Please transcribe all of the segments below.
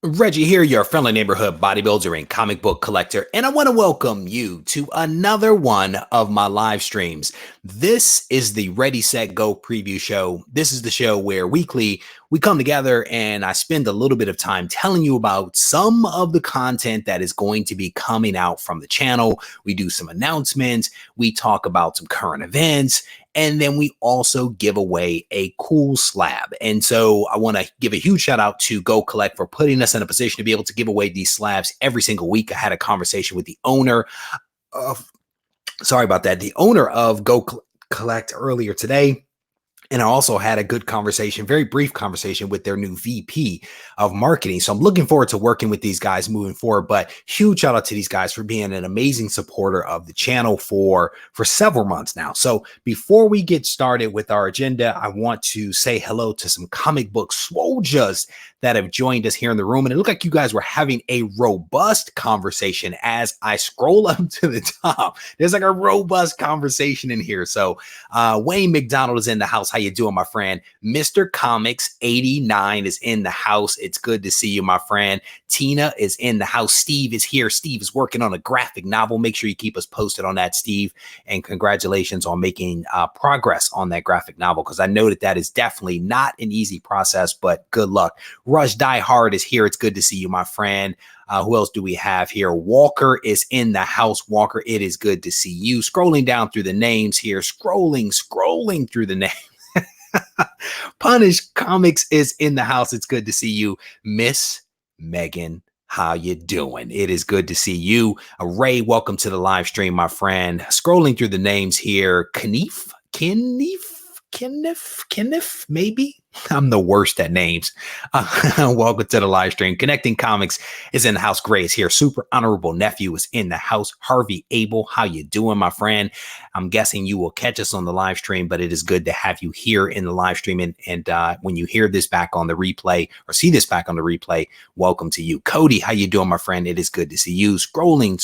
Reggie here, your friendly neighborhood bodybuilder and comic book collector, and I want to welcome you to another one of my live streams. This is the Ready, Set, Go preview show. This is the show where weekly we come together and I spend a little bit of time telling you about some of the content that is going to be coming out from the channel. We do some announcements, we talk about some current events, and then we also give away a cool slab. And so I want to give a huge shout out to GoCollect for putting us in a position to be able to give away these slabs every single week. I had a conversation with the owner of, the owner of GoCollect earlier today. And I also had a good conversation, very brief conversation with their new VP of marketing. So I'm looking forward to working with these guys moving forward, but huge shout out to these guys for being an amazing supporter of the channel for several months now. So before we get started with our agenda, I want to say hello to some comic book swojas that have joined us here in the room. And it looked like you guys were having a robust conversation as I scroll up to the top. There's like a robust conversation in here. So Wayne McDonald is in the house. How you doing, my friend? Mr. Comics 89 is in the house. It's good to see you, my friend. Tina is in the house. Steve is here. Steve is working on a graphic novel. Make sure you keep us posted on that, Steve. And congratulations on making progress on that graphic novel, because I know that is definitely not an easy process, but good luck. Rush Die Hard is here. It's good to see you, my friend. Who else do we have here? Walker is in the house. Walker, it is good to see you. Scrolling down through the names here. Scrolling through the names. Punish Comics is in the house. It's good to see you. Miss Megan, how you doing? It is good to see you. Ray, welcome to the live stream, my friend. Scrolling through the names here. Kenneth, maybe? I'm the worst at names. Welcome to the live stream. Connecting Comics is in the house. Gray is here. Super Honorable Nephew is in the house. Harvey Abel, how you doing, my friend? I'm guessing you will catch us on the live stream, but it is good to have you here in the live stream. And when you hear this back on the replay or see this back on the replay, welcome to you. Cody, how you doing, my friend? It is good to see you. Scrolling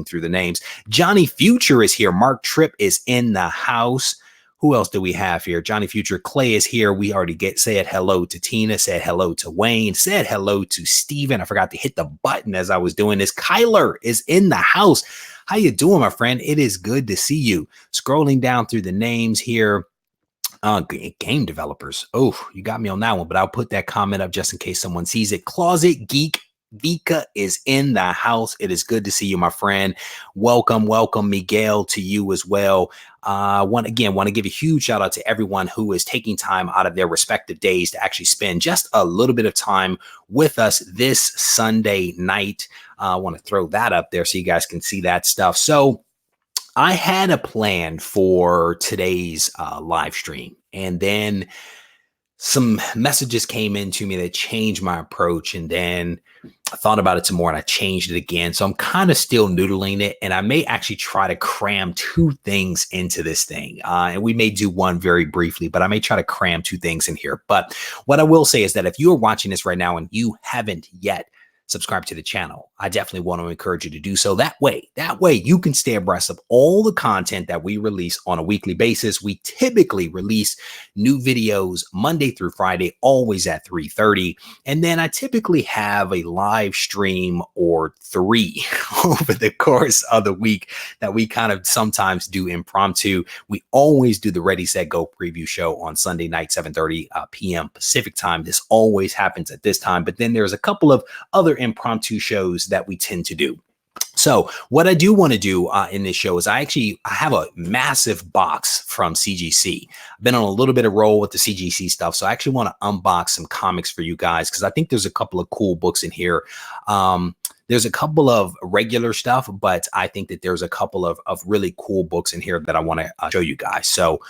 through the names. Johnny Future is here. Mark Tripp is in the house. Who else do we have here? Johnny Future. Clay is here. We already said hello to Tina, said hello to Wayne, said hello to Steven. I forgot to hit the button as I was doing this. Kyler is in the house. How you doing, my friend? It is good to see you. Scrolling down through the names here. Game developers. Oh, you got me on that one, but I'll put that comment up just in case someone sees it. Closet Geek Vika is in the house. It is good to see you, my friend. Welcome, Miguel, to you as well. Want to give a huge shout out to everyone who is taking time out of their respective days to actually spend just a little bit of time with us this Sunday night. I want to throw that up there so you guys can see that stuff. So I had a plan for today's live stream, and then some messages came into me that changed my approach, and then I thought about it some more and I changed it again. So I'm kind of still noodling it, and I may actually try to cram two things into this thing. And we may do one very briefly, but I may try to cram two things in here. But what I will say is that if you are watching this right now and you haven't yet subscribe to the channel, I definitely want to encourage you to do so. That way you can stay abreast of all the content that we release on a weekly basis. We typically release new videos Monday through Friday, always at 3:30. And then I typically have a live stream or three over the course of the week that we kind of sometimes do impromptu. We always do the Ready, Set, Go preview show on Sunday night, 7:30 p.m. Pacific time. This always happens at this time, but then there's a couple of other impromptu shows that we tend to do. So what I do want to do in this show is I have a massive box from CGC. I've been on a little bit of roll with the CGC stuff. So I actually want to unbox some comics for you guys, because I think there's a couple of cool books in here. There's a couple of regular stuff, but I think that there's a couple of really cool books in here that I want to show you guys. So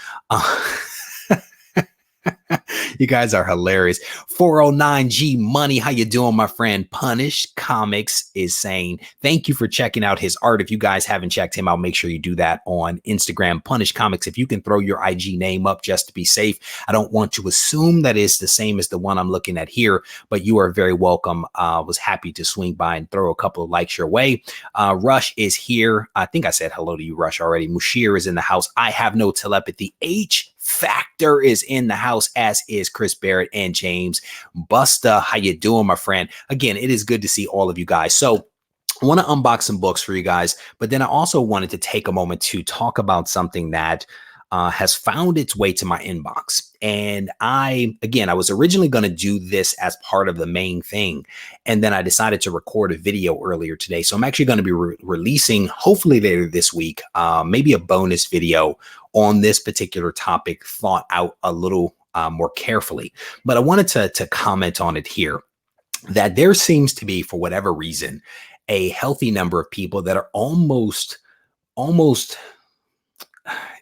you guys are hilarious. 409G Money, how you doing, my friend? Punish Comics is saying thank you for checking out his art. If you guys haven't checked him out, make sure you do that on Instagram. Punish Comics, if you can throw your IG name up just to be safe. I don't want to assume that it's the same as the one I'm looking at here, but you are very welcome. Was happy to swing by and throw a couple of likes your way. Rush is here. I think I said hello to you, Rush, already. Mushir is in the house. I have no telepathy. Factor is in the house, as is Chris Barrett and James Busta. How you doing, my friend? Again, it is good to see all of you guys. So I want to unbox some books for you guys, but then I also wanted to take a moment to talk about something that has found its way to my inbox. And I was originally going to do this as part of the main thing. And then I decided to record a video earlier today. So I'm actually going to be releasing, hopefully later this week, maybe a bonus video on this particular topic, thought out a little more carefully. But I wanted to comment on it here, that there seems to be, for whatever reason, a healthy number of people that are almost,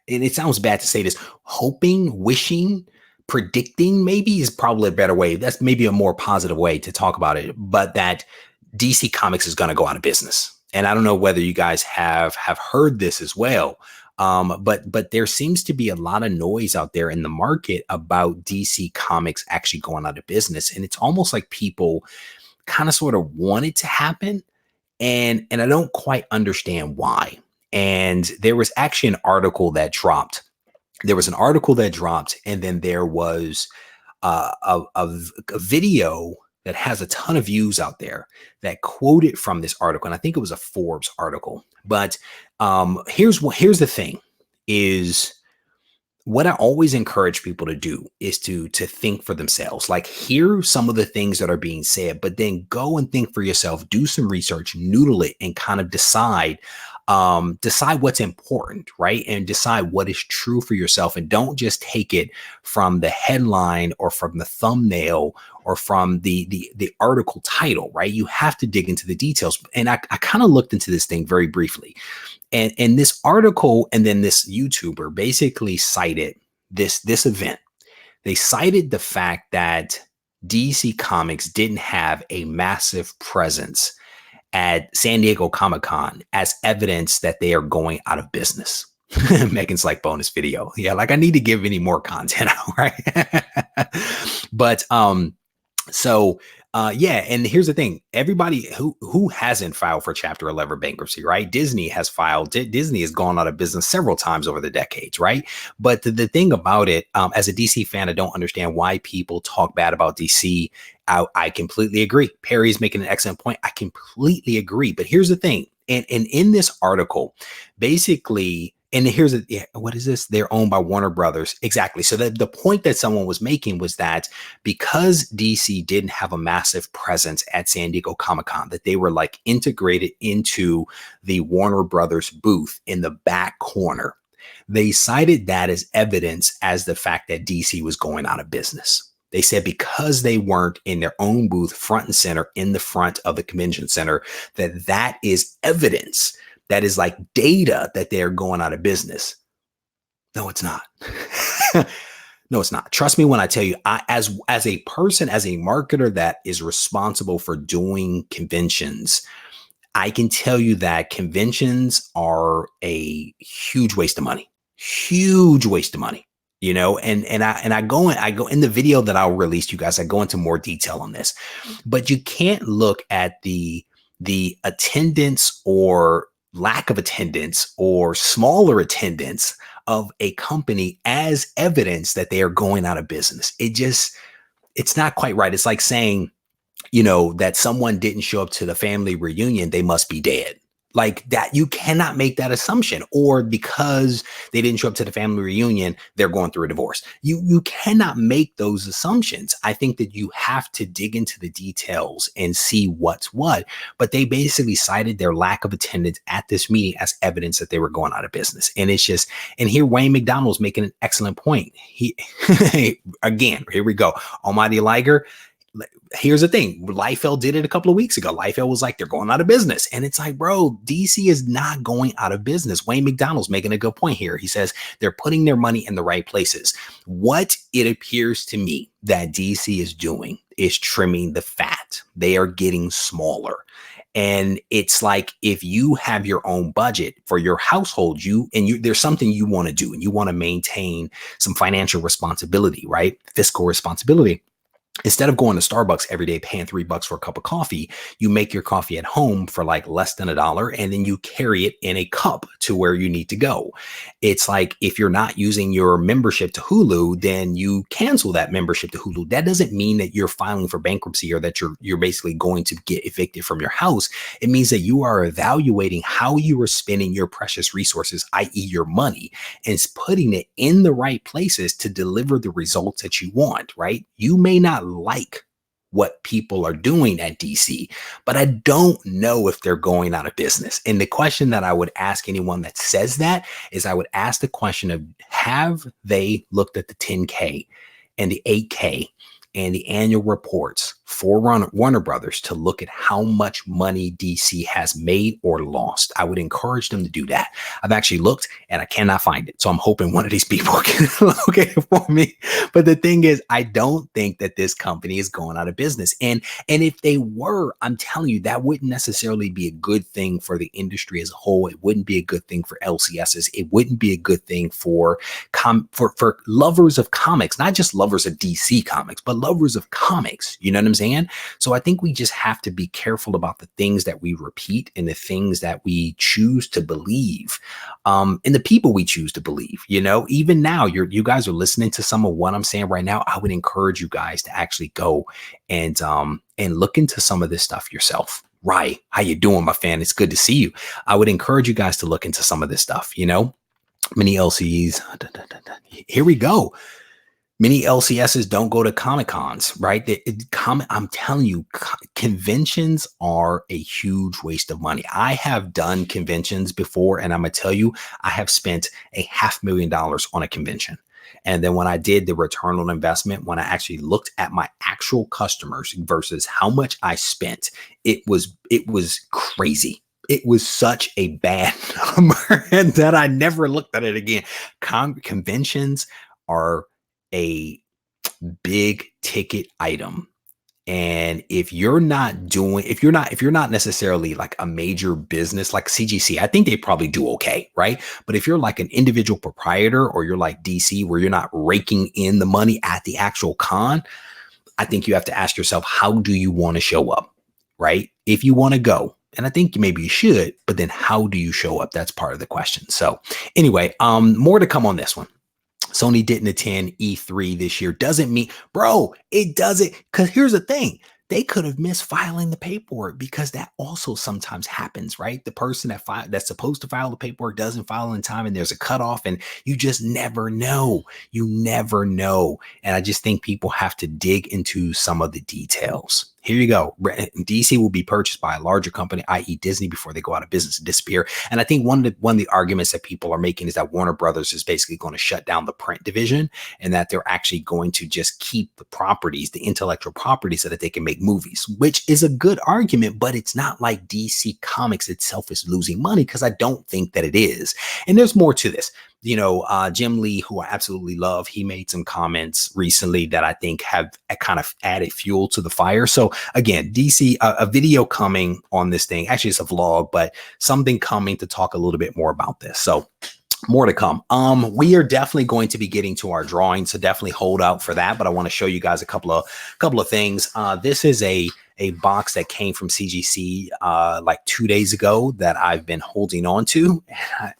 and it sounds bad to say this, hoping, wishing, predicting maybe is probably a better way. That's maybe a more positive way to talk about it, but that DC Comics is going to go out of business. And I don't know whether you guys have heard this as well. But there seems to be a lot of noise out there in the market about DC Comics actually going out of business. And it's almost like people kind of sort of want it to happen. And I don't quite understand why. And there was actually an article that dropped. And then there was a video that has a ton of views out there that quoted from this article. And I think it was a Forbes article. But here's the thing is, what I always encourage people to do is to think for themselves, like hear some of the things that are being said, but then go and think for yourself, do some research, noodle it, and kind of decide what's important, right? And decide what is true for yourself. And don't just take it from the headline or from the thumbnail or from the article title, right? You have to dig into the details. And I kind of looked into this thing very briefly. And this article and then this YouTuber basically cited this event. They cited the fact that DC Comics didn't have a massive presence at San Diego Comic-Con as evidence that they are going out of business. Megan's like, bonus video. Yeah, like I need to give any more content out, right? But yeah, and here's the thing. Everybody who hasn't filed for Chapter 11 bankruptcy, right? Disney has filed. Disney has gone out of business several times over the decades, right? But the thing about it, as a DC fan, I don't understand why people talk bad about DC. I completely agree. Perry's making an excellent point. I completely agree. But here's the thing. And in this article, basically, and here's what is this? They're owned by Warner Brothers. Exactly. So the point that someone was making was that because DC didn't have a massive presence at San Diego Comic-Con, that they were like integrated into the Warner Brothers booth in the back corner. They cited that as evidence as the fact that DC was going out of business. They said because they weren't in their own booth front and center in the front of the convention center, that is evidence. That is like data that they're going out of business. No, it's not. No, it's not. Trust me when I tell you, as a person, as a marketer that is responsible for doing conventions, I can tell you that conventions are a huge waste of money. Huge waste of money. You know, and I go in the video that I'll release to you guys, I go into more detail on this, but you can't look at the attendance or lack of attendance or smaller attendance of a company as evidence that they are going out of business. It's not quite right. It's like saying, you know, that someone didn't show up to the family reunion, they must be dead. Like that, you cannot make that assumption. Or because they didn't show up to the family reunion, they're going through a divorce. You cannot make those assumptions. I think that you have to dig into the details and see what's what. But they basically cited their lack of attendance at this meeting as evidence that they were going out of business. And it's just, and here Wayne McDonald's making an excellent point. Again, here we go. Almighty Liger. Here's the thing. Liefeld did it a couple of weeks ago. Liefeld was like, they're going out of business. And it's like, bro, DC is not going out of business. Wayne McDonald's making a good point here. He says they're putting their money in the right places. What it appears to me that DC is doing is trimming the fat. They are getting smaller. And it's like, if you have your own budget for your household, there's something you want to do and you want to maintain some financial responsibility, right? Fiscal responsibility. Instead of going to Starbucks every day paying $3 for a cup of coffee, you make your coffee at home for like less than $1, and then you carry it in a cup to where you need to go. It's like if you're not using your membership to Hulu, then you cancel that membership to Hulu. That doesn't mean that you're filing for bankruptcy or that you're basically going to get evicted from your house. It means that you are evaluating how you are spending your precious resources, i.e. your money, and putting it in the right places to deliver the results that you want, right? You may not like what people are doing at DC, but I don't know if they're going out of business. And the question that I would ask anyone that says that is I would ask the question of, have they looked at the 10K and the 8K and the annual reports for Warner Brothers to look at how much money DC has made or lost? I would encourage them to do that. I've actually looked and I cannot find it. So I'm hoping one of these people can locate it for me. But the thing is, I don't think that this company is going out of business. And if they were, I'm telling you, that wouldn't necessarily be a good thing for the industry as a whole. It wouldn't be a good thing for LCSs. It wouldn't be a good thing for lovers of comics, not just lovers of DC comics, but lovers of comics. You know what I'm saying? So I think we just have to be careful about the things that we repeat and the things that we choose to believe, and the people we choose to believe. You know, even now, you guys are listening to some of what I'm saying right now. I would encourage you guys to actually go and look into some of this stuff yourself. Right? How you doing, my fan? It's good to see you. I would encourage you guys to look into some of this stuff. You know, many LCEs. Here we go. Many LCSs don't go to Comic Cons, right? I'm telling you, conventions are a huge waste of money. I have done conventions before, and I'm gonna tell you, I have spent $500,000 on a convention. And then when I did the return on investment, when I actually looked at my actual customers versus how much I spent, it was crazy. It was such a bad number, and that I never looked at it again. Conventions are a big ticket item. And if you're not necessarily like a major business like CGC, I think they probably do okay, right? But if you're like an individual proprietor, or you're like DC where you're not raking in the money at the actual con, I think you have to ask yourself, how do you want to show up, right? If you want to go, and I think maybe you should, but then how do you show up? That's part of the question. So anyway, more to come on this one. Sony didn't attend E3 this year. Doesn't mean, bro, it doesn't. Because here's the thing. They could have missed filing the paperwork, because that also sometimes happens, right? The person that's supposed to file the paperwork doesn't file in time, and there's a cutoff, and you just never know. You never know. And I just think people have to dig into some of the details. Here you go. DC will be purchased by a larger company, i.e. Disney, before they go out of business and disappear. And I think one of the arguments that people are making is that Warner Brothers is basically going to shut down the print division, and that they're actually going to just keep the properties, the intellectual property, so that they can make movies, which is a good argument, but it's not like DC Comics itself is losing money, because I don't think that it is. And there's more to this. You know, Jim Lee, who I absolutely love, he made some comments recently that I think have kind of added fuel to the fire. So again, DC, a video coming on this thing. Actually, it's a vlog, but something coming to talk a little bit more about this. So more to come. We are definitely going to be getting to our drawing, so definitely hold out for that. But I want to show you guys a couple of things. This is a box that came from CGC like 2 days ago that I've been holding on to. And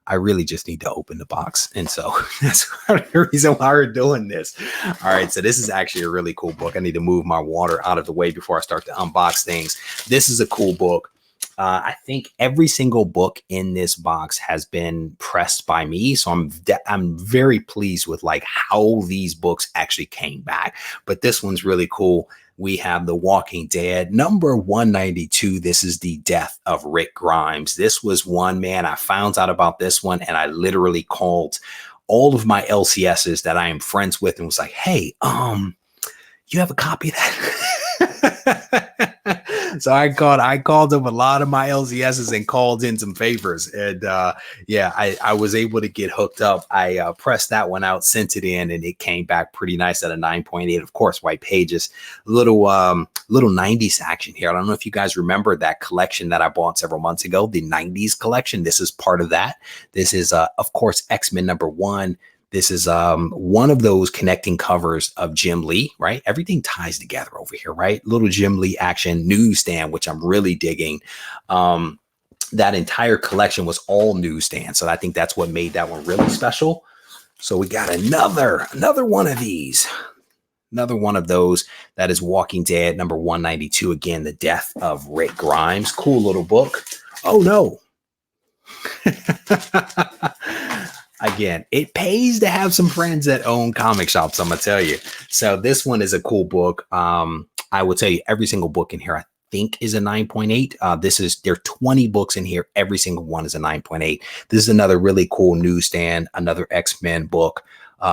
I really just need to open the box. And so that's the reason why we're doing this. All right. So this is actually a really cool book. I need to move my water out of the way before I start to unbox things. This is a cool book. I think every single book in this box has been pressed by me. So I'm very pleased with like how these books actually came back. But this one's really cool. We have The Walking Dead, number 192. This is the death of Rick Grimes. This was one, man, I found out about this one, and I literally called all of my LCSs that I am friends with and was like, hey, you have a copy of that? So I called up a lot of my LCSs and called in some favors. And yeah, I was able to get hooked up. I pressed that one out, sent it in, and it came back pretty nice at a 9.8. Of course, white pages, little 90s action here. I don't know if you guys remember that collection that I bought several months ago, the 90s collection. This is part of that. This is, of course, X-Men number 1. This is one of those connecting covers of Jim Lee, right? Everything ties together over here, right? Little Jim Lee action newsstand, which I'm really digging. That entire collection was all newsstand. So I think that's what made that one really special. So we got another one of these. Another one of those that is Walking Dead number 192. Again, the death of Rick Grimes. Cool little book. Oh no. Again, it pays to have some friends that own comic shops, I'm gonna tell you. So this one is a cool book. I will tell you every single book in here I think is a 9.8. There are 20 books in here. Every single one is a 9.8. This is another really cool newsstand, another X-Men book.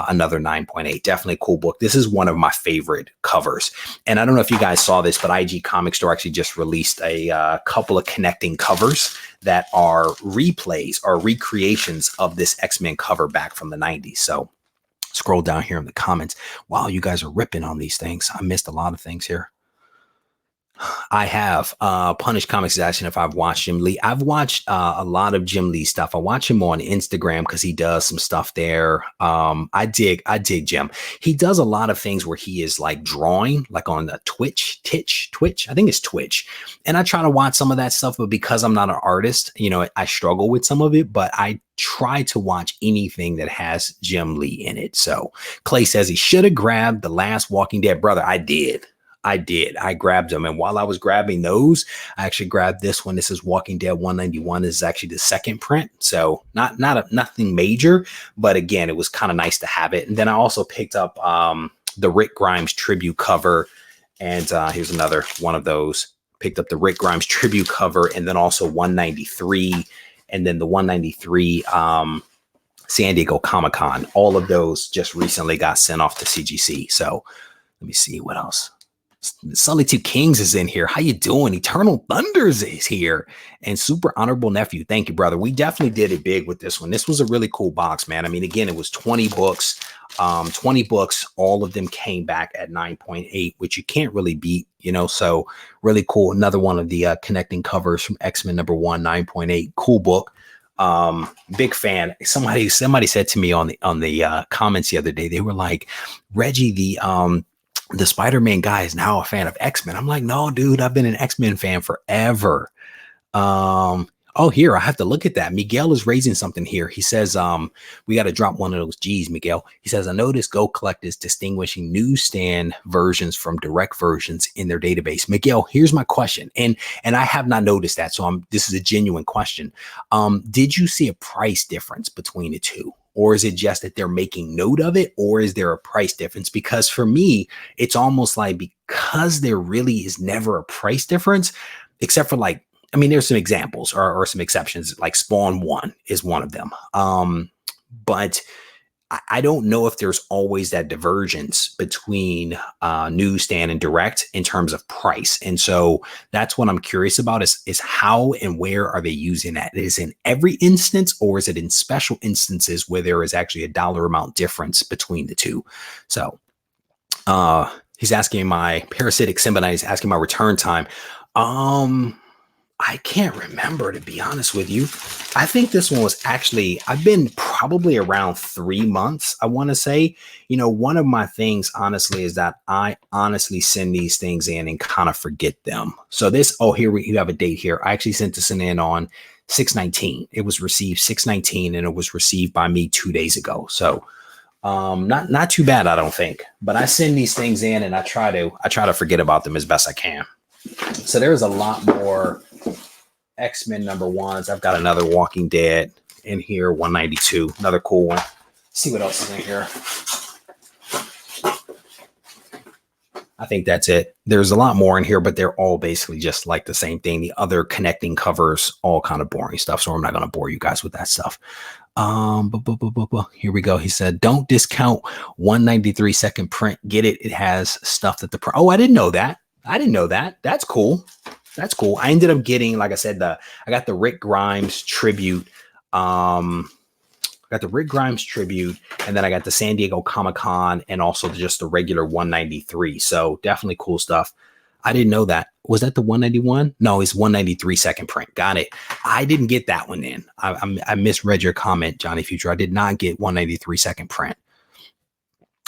Another 9.8. Definitely a cool book. This is one of my favorite covers. And I don't know if you guys saw this, but IG Comic Store actually just released a couple of connecting covers that are replays or recreations of this X-Men cover back from the 90s. So scroll down here in the comments. Wow, you guys are ripping on these things. I missed a lot of things here. I have Punish Comics is asking if I've watched Jim Lee. I've watched a lot of Jim Lee stuff. I watch him on Instagram because he does some stuff there. I dig Jim. He does a lot of things where he is like drawing, like on the Twitch. I think it's Twitch. And I try to watch some of that stuff, but because I'm not an artist, you know, I struggle with some of it, but I try to watch anything that has Jim Lee in it. So Clay says he should have grabbed the last Walking Dead. Brother, I did. I grabbed them. And while I was grabbing those, I actually grabbed this one. This is Walking Dead 191. This is actually the second print. So nothing major, but again, it was kind of nice to have it. And then I also picked up the Rick Grimes tribute cover. And here's another one of those. Picked up the Rick Grimes tribute cover and then also 193. And then the 193 San Diego Comic-Con. All of those just recently got sent off to CGC. So let me see what else. Sully Two Kings is in here. How you doing? Eternal Thunders is here. And Super Honorable Nephew. Thank you, brother. We definitely did it big with this one. This was a really cool box, man. I mean, again, it was 20 books. 20 books. All of them came back at 9.8, which you can't really beat, you know, so really cool. Another one of the connecting covers from X-Men number 1, 9.8. Cool book. Big fan. Somebody said to me on the comments the other day, they were like, Reggie, the Spider-Man guy is now a fan of X-Men. I'm like, no, dude, I've been an X-Men fan forever. Oh, here, I have to look at that. Miguel is raising something here. He says, we got to drop one of those G's, Miguel. He says, I noticed GoCollect is distinguishing newsstand versions from direct versions in their database. Miguel, here's my question. And I have not noticed that. So this is a genuine question. Did you see a price difference between the two? Or is it just that they're making note of it? Or is there a price difference? Because for me, it's almost like because there really is never a price difference, except for like, I mean, there's some examples or some exceptions, like Spawn 1 is one of them. But I don't know if there's always that divergence between newsstand and direct in terms of price. And so that's what I'm curious about is how and where are they using that? Is it in every instance or is it in special instances where there is actually a dollar amount difference between the two? So he's asking my parasitic symbionite, he's asking my return time. I can't remember, to be honest with you. I think this one was actually, I've been probably around 3 months, I want to say. You know, one of my things, honestly, is that I honestly send these things in and kind of forget them. So this, oh, here you have a date here. I actually sent this in on 6/19. It was received 6/19 and it was received by me 2 days ago. So not too bad, I don't think. But I send these things in and I try to forget about them as best I can. So there's a lot more X-Men number 1s. I've got another Walking Dead in here, 192, another cool one. See what else is in here. I think that's it. There's a lot more in here, but they're all basically just like the same thing. The other connecting covers, all kind of boring stuff. So I'm not going to bore you guys with that stuff. Here we go. He said, don't discount 193 second print. Get it. It has stuff that oh, I didn't know that. That's cool. That's cool. I ended up getting, like I said, I got the Rick Grimes tribute. And then I got the San Diego Comic-Con and also just the regular 193. So definitely cool stuff. I didn't know that. Was that the 191? No, it's 193 second print. Got it. I didn't get that one in. I misread your comment, Johnny Future. I did not get 193 second print.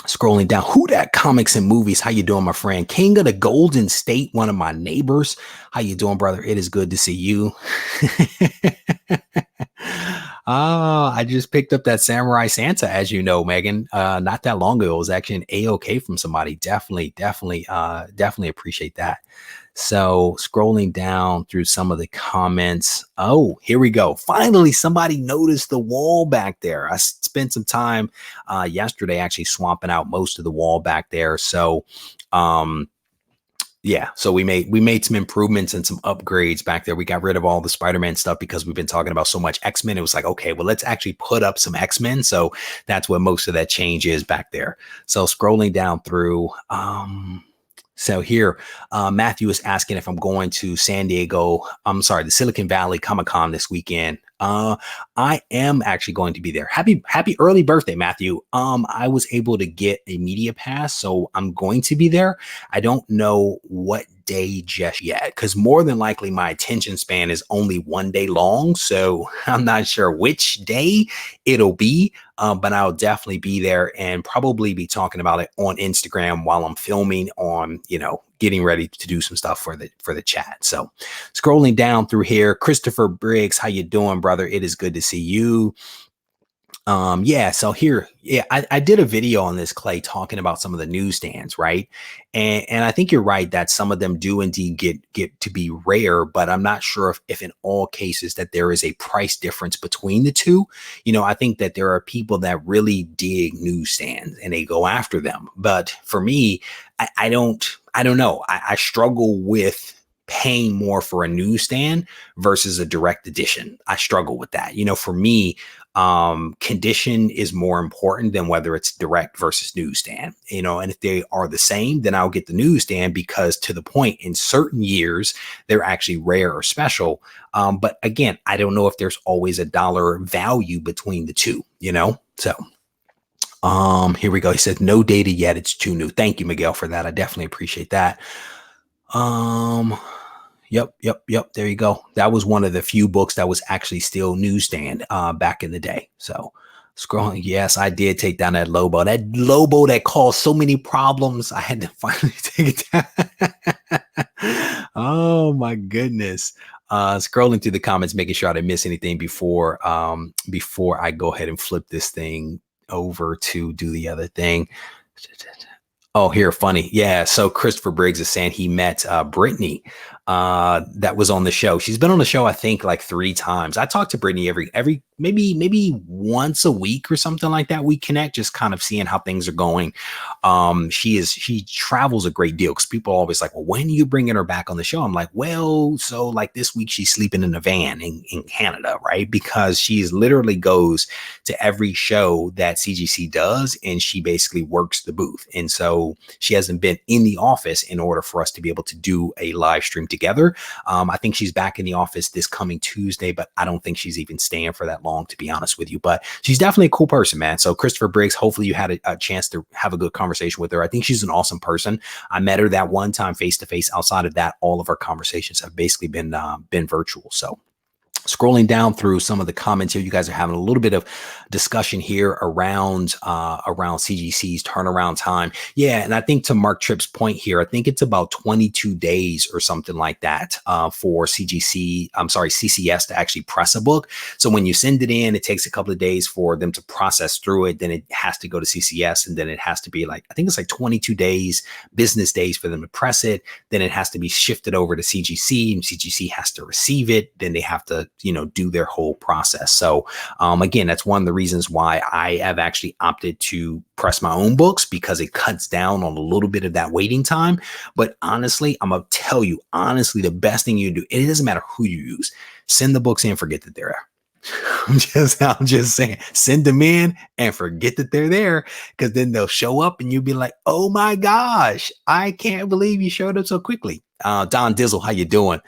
Scrolling down, who that comics and movies? How you doing, my friend? King of the Golden State, one of my neighbors. How you doing, brother? It is good to see you. Oh, I just picked up that Samurai Santa, as you know, Megan. Not that long ago. It was actually an A-OK from somebody. Definitely appreciate that. So scrolling down through some of the comments. Oh, here we go. Finally, somebody noticed the wall back there. I spent some time yesterday actually swamping out most of the wall back there. So yeah, so we made some improvements and some upgrades back there. We got rid of all the Spider-Man stuff because we've been talking about so much X-Men. It was like, okay, well, let's actually put up some X-Men. So that's what most of that change is back there. So scrolling down through, so here, Matthew is asking if I'm going to San Diego. I'm sorry, the Silicon Valley Comic-Con this weekend. I am actually going to be there. Happy early birthday, Matthew. I was able to get a media pass, so I'm going to be there. I don't know what day just yet, because more than likely my attention span is only 1 day long. So I'm not sure which day it'll be, but I'll definitely be there and probably be talking about it on Instagram while I'm filming on, getting ready to do some stuff for the chat. So scrolling down through here, Christopher Briggs, how you doing, brother? It is good to see you. Yeah, so here, I did a video on this, Clay, talking about some of the newsstands, right? And I think you're right that some of them do indeed get to be rare, but I'm not sure if in all cases that there is a price difference between the two. I think that there are people that really dig newsstands and they go after them. But for me, I don't know. I struggle with paying more for a newsstand versus a direct edition. I struggle with that. For me, condition is more important than whether it's direct versus newsstand, and if they are the same, then I'll get the newsstand because, to the point, in certain years, they're actually rare or special. But again, I don't know if there's always a dollar value between the two, so. Here we go. He said, no data yet. It's too new. Thank you, Miguel, for that. I definitely appreciate that. Yep. There you go. That was one of the few books that was actually still newsstand back in the day. So scrolling. Yes, I did take down that Lobo. That Lobo that caused so many problems. I had to finally take it down. Oh my goodness. Scrolling through the comments, making sure I didn't miss anything before I go ahead and flip this thing over to do the other thing. Oh, here, funny. Yeah. So Christopher Briggs is saying he met Brittany that was on the show. She's been on the show, I think, like 3 times. I talk to Brittany every maybe once a week or something like that. We connect, just kind of seeing how things are going. She travels a great deal because people are always like, well, when are you bringing her back on the show? I'm like, well, so like this week she's sleeping in a van in Canada, right? Because she's literally goes to every show that CGC does, and she basically works the booth. And so she hasn't been in the office in order for us to be able to do a live stream together. I think she's back in the office this coming Tuesday, but I don't think she's even staying for that long, to be honest with you. But she's definitely a cool person, man. So Christopher Briggs, hopefully you had a chance to have a good conversation with her. I think she's an awesome person. I met her that one time face to face. Outside of that, all of our conversations have basically been virtual. So scrolling down through some of the comments here, you guys are having a little bit of discussion here around CGC's turnaround time. Yeah, and I think to Mark Tripp's point here, I think it's about 22 days or something like that for CCS to actually press a book. So when you send it in, it takes a couple of days for them to process through it. Then it has to go to CCS, and then it has to be I think it's like 22 business days for them to press it. Then it has to be shifted over to CGC, and CGC has to receive it. Then they have to do their whole process. So again, that's one of the reasons why I have actually opted to press my own books, because it cuts down on a little bit of that waiting time. But honestly, I'm gonna tell you, the best thing you do, it doesn't matter who you use, send the books in, forget that they're there. I'm just saying, send them in and forget that they're there, because then they'll show up and you'll be like, oh my gosh, I can't believe you showed up so quickly. Don Dizzle, how you doing?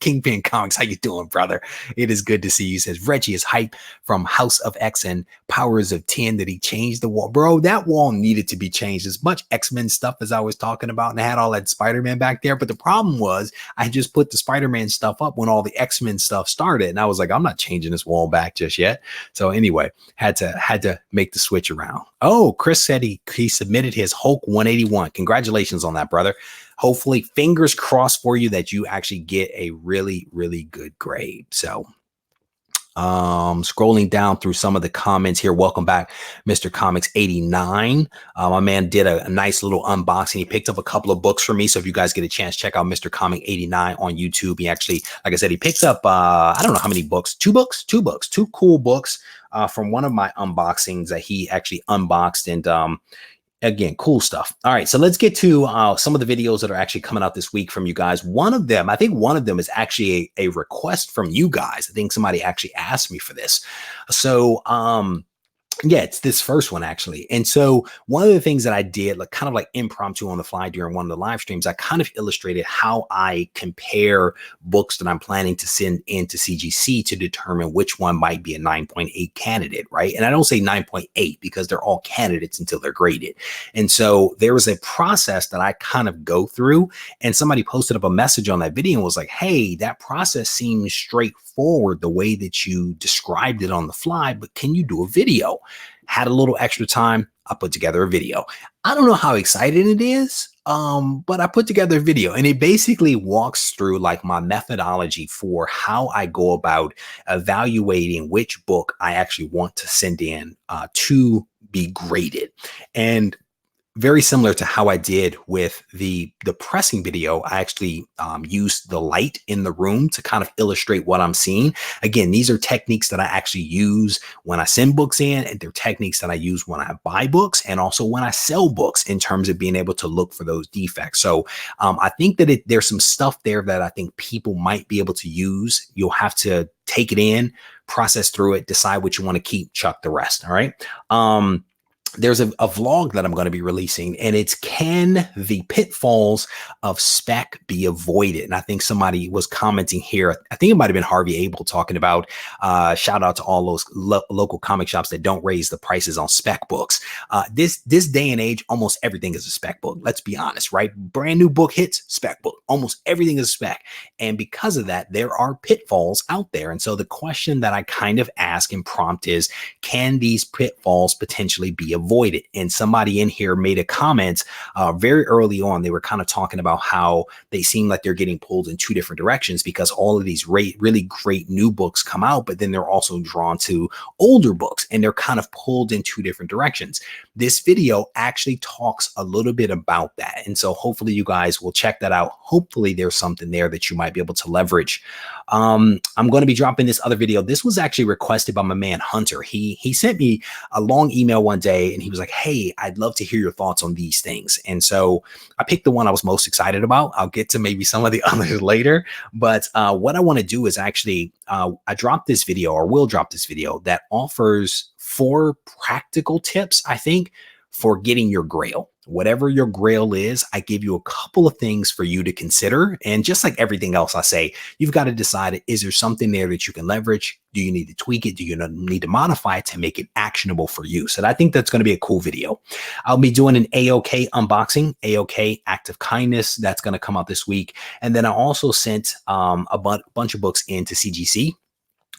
Kingpin Comics, how you doing, brother? It is good to see you. He says Reggie is hype from House of X and Powers of 10 that he changed the wall. Bro, that wall needed to be changed. As much X-Men stuff as I was talking about, and I had all that Spider-Man back there. But the problem was I just put the Spider-Man stuff up when all the X-Men stuff started. And I was like, I'm not changing this wall back just yet. So anyway, had to make the switch around. Oh, Chris said he submitted his Hulk 181. Congratulations on that, brother. Hopefully, fingers crossed for you that you actually get a really, really good grade. So scrolling down through some of the comments here. Welcome back, Mr. Comics 89. My man did a nice little unboxing. He picked up a couple of books for me. So if you guys get a chance, check out Mr. Comic 89 on YouTube. He actually, like I said, he picked up, I don't know how many books, two cool books from one of my unboxings that he actually unboxed. And again, cool stuff. All right, so let's get to some of the videos that are actually coming out this week from you guys. I think one of them is actually a request from you guys. I think somebody actually asked me for this. So yeah, it's this first one actually. And so one of the things that I did, like kind of like impromptu on the fly during one of the live streams, I kind of illustrated how I compare books that I'm planning to send into CGC to determine which one might be a 9.8 candidate, right? And I don't say 9.8 because they're all candidates until they're graded. And so there was a process that I kind of go through, and somebody posted up a message on that video and was like, hey, that process seems straightforward the way that you described it on the fly, but can you do a video? Had a little extra time, I put together a video. I don't know how excited it is, but I put together a video, and it basically walks through like my methodology for how I go about evaluating which book I actually want to send in to be graded. And very similar to how I did with the pressing video, I actually used the light in the room to kind of illustrate what I'm seeing. Again, these are techniques that I actually use when I send books in, and they're techniques that I use when I buy books and also when I sell books in terms of being able to look for those defects. So I think that there's some stuff there that I think people might be able to use. You'll have to take it in, process through it, decide what you want to keep, chuck the rest. All right. There's a vlog that I'm going to be releasing, and it's can the pitfalls of spec be avoided? And I think somebody was commenting here. I think it might have been Harvey Abel talking about shout out to all those local comic shops that don't raise the prices on spec books. This day and age, almost everything is a spec book. Let's be honest, right? Brand new book hits, spec book. Almost everything is spec. And because of that, there are pitfalls out there. And so the question that I kind of ask and prompt is, can these pitfalls potentially be avoided? And somebody in here made a comment very early on. They were kind of talking about how they seem like they're getting pulled in two different directions because all of these really great new books come out, but then they're also drawn to older books and they're kind of pulled in two different directions. This video actually talks a little bit about that. And so hopefully you guys will check that out. Hopefully there's something there that you might be able to leverage. I'm going to be dropping this other video. This was actually requested by my man Hunter. He sent me a long email one day and he was like, hey, I'd love to hear your thoughts on these things. And so I picked the one I was most excited about. I'll get to maybe some of the others later. But what I want to do is actually, I dropped this video, or will drop this video, that offers 4 practical tips, I think, for getting your grail. Whatever your grail is, I give you a couple of things for you to consider. And just like everything else I say, you've got to decide, is there something there that you can leverage? Do you need to tweak it? Do you need to modify it to make it actionable for you? So I think that's going to be a cool video. I'll be doing an AOK unboxing, AOK Act of Kindness. That's going to come out this week. And then I also sent a bunch of books into CGC.